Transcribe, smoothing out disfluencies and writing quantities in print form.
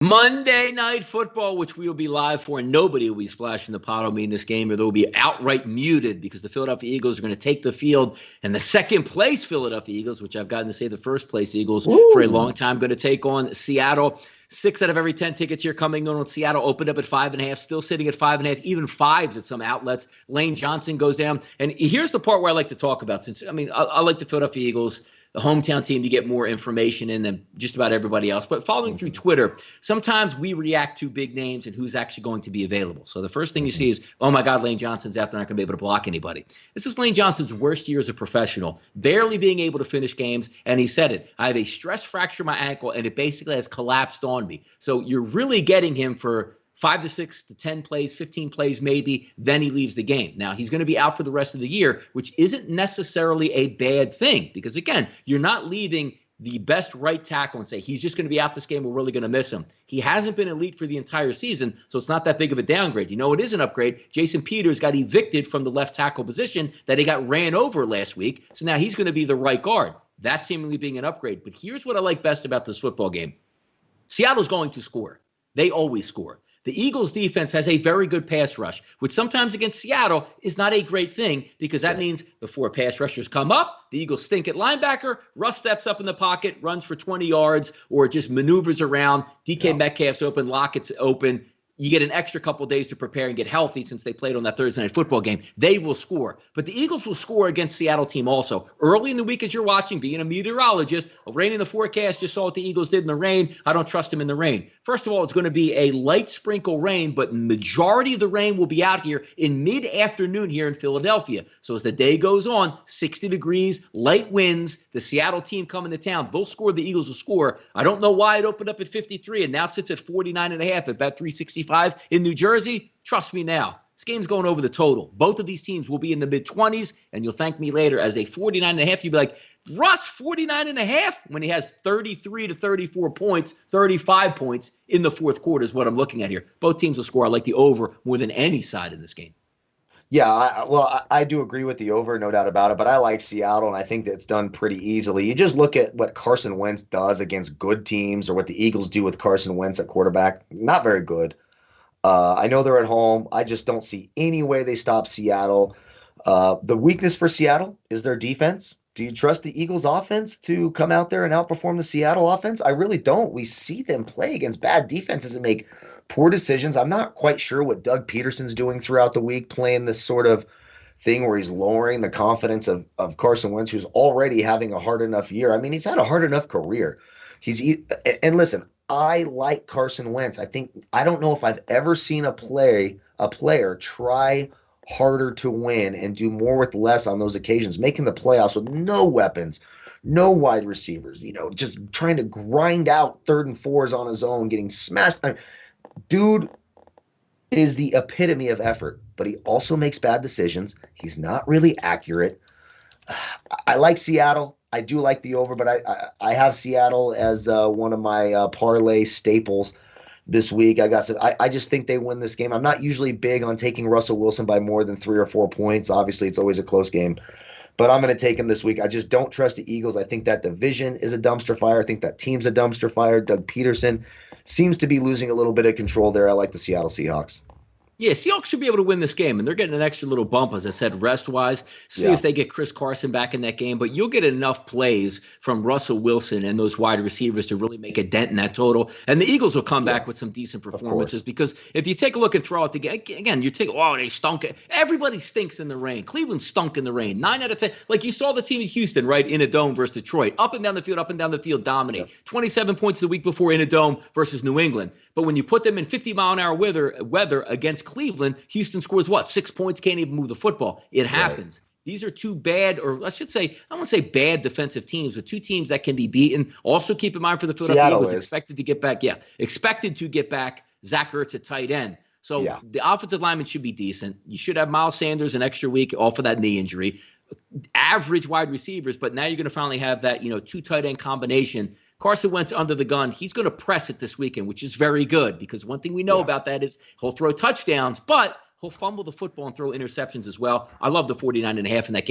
Monday Night Football, which we will be live for, and nobody will be splashing the pot on me in this game, or they'll be outright muted because the Philadelphia Eagles are going to take the field, and the second-place Philadelphia Eagles, which I've gotten to say the first-place Eagles for a long time, going to take on Seattle. 6 out of every 10 tickets here coming on Seattle opened up at 5.5, still sitting at 5.5, even 5s at some outlets. Lane Johnson goes down. And here's the part where I like to talk about. I like the Philadelphia Eagles, the hometown team, to get more information in than just about everybody else. But following through Twitter, sometimes we react to big names and who's actually going to be available. So the first thing you see is, oh my God, Lane Johnson's out there, not going to be able to block anybody. This is Lane Johnson's worst year as a professional, barely being able to finish games. And he said it, I have a stress fracture in my ankle and it basically has collapsed on me. So you're really getting him for 5 to 6 to 10 plays, 15 plays maybe, then he leaves the game. Now, he's going to be out for the rest of the year, which isn't necessarily a bad thing because, again, you're not leaving the best right tackle and say, he's just going to be out this game, we're really going to miss him. He hasn't been elite for the entire season, so it's not that big of a downgrade. You know, it is an upgrade. Jason Peters got evicted from the left tackle position that he got ran over last week, so now he's going to be the right guard. That's seemingly being an upgrade. But here's what I like best about this football game. Seattle's going to score. They always score. The Eagles' defense has a very good pass rush, which sometimes against Seattle is not a great thing because that means before pass rushers come up, the Eagles stink at linebacker, Russ steps up in the pocket, runs for 20 yards, or just maneuvers around. DK Metcalf's open, Lockett's open. You get an extra couple of days to prepare and get healthy since they played on that Thursday night football game. They will score. But the Eagles will score against Seattle team also. Early in the week as you're watching, being a meteorologist, rain in the forecast, just saw what the Eagles did in the rain. I don't trust them in the rain. First of all, it's going to be a light sprinkle rain, but majority of the rain will be out here in mid-afternoon here in Philadelphia. So as the day goes on, 60 degrees, light winds, the Seattle team coming to town. They'll score, the Eagles will score. I don't know why it opened up at 53 and now sits at 49.5 at bet 365 in New Jersey. Trust me now. This game's going over the total. Both of these teams will be in the mid-20s, and you'll thank me later as a 49.5. You'll be like, Russ, 49.5? When he has 33 to 34 points, 35 points in the fourth quarter is what I'm looking at here. Both teams will score. I like the over more than any side in this game. Yeah, I do agree with the over, no doubt about it, but I like Seattle, and I think that it's done pretty easily. You just look at what Carson Wentz does against good teams or what the Eagles do with Carson Wentz at quarterback. Not very good. I know they're at home. I just don't see any way they stop Seattle. The weakness for Seattle is their defense. Do you trust the Eagles offense to come out there and outperform the Seattle offense? I really don't. We see them play against bad defenses and make poor decisions. I'm not quite sure what Doug Peterson's doing throughout the week, playing this sort of thing where he's lowering the confidence of Carson Wentz, who's already having a hard enough year. I mean, he's had a hard enough career. And listen, I like Carson Wentz. I don't know if I've ever seen a player try harder to win and do more with less on those occasions, making the playoffs with no weapons, no wide receivers, just trying to grind out 3rd and 4s on his own, getting smashed. Dude is the epitome of effort, but he also makes bad decisions. He's not really accurate. I like Seattle. I do like the over, but I have Seattle as one of my parlay staples this week. I just think they win this game. I'm not usually big on taking Russell Wilson by more than 3 or 4 points. Obviously, it's always a close game, but I'm going to take him this week. I just don't trust the Eagles. I think that division is a dumpster fire. I think that team's a dumpster fire. Doug Peterson seems to be losing a little bit of control there. I like the Seattle Seahawks. Yeah, Seahawks should be able to win this game, and they're getting an extra little bump, as I said, rest-wise. See if they get Chris Carson back in that game. But you'll get enough plays from Russell Wilson and those wide receivers to really make a dent in that total. And the Eagles will come back with some decent performances because if you take a look and throw out the game, again, you take, they stunk. Everybody stinks in the rain. Cleveland stunk in the rain. 9 out of 10. Like you saw the team in Houston, right, in a dome versus Detroit. Up and down the field, dominate. 27 points the week before in a dome versus New England. But when you put them in 50-mile-an-hour weather against Cleveland, Houston scores 6 points, can't even move the football. It happens. Right. These are two bad, or I should say, I don't want to say bad defensive teams, but two teams that can be beaten. Also keep in mind for the Philadelphia Eagles, expected to get back Zach Ertz at tight end. So the offensive lineman should be decent. You should have Miles Sanders an extra week off of that knee injury. Average wide receivers, but now you're going to finally have that, 2 tight end combination. Carson Wentz under the gun. He's going to press it this weekend, which is very good because one thing we know about that is he'll throw touchdowns, but he'll fumble the football and throw interceptions as well. I love the 49.5 in that game.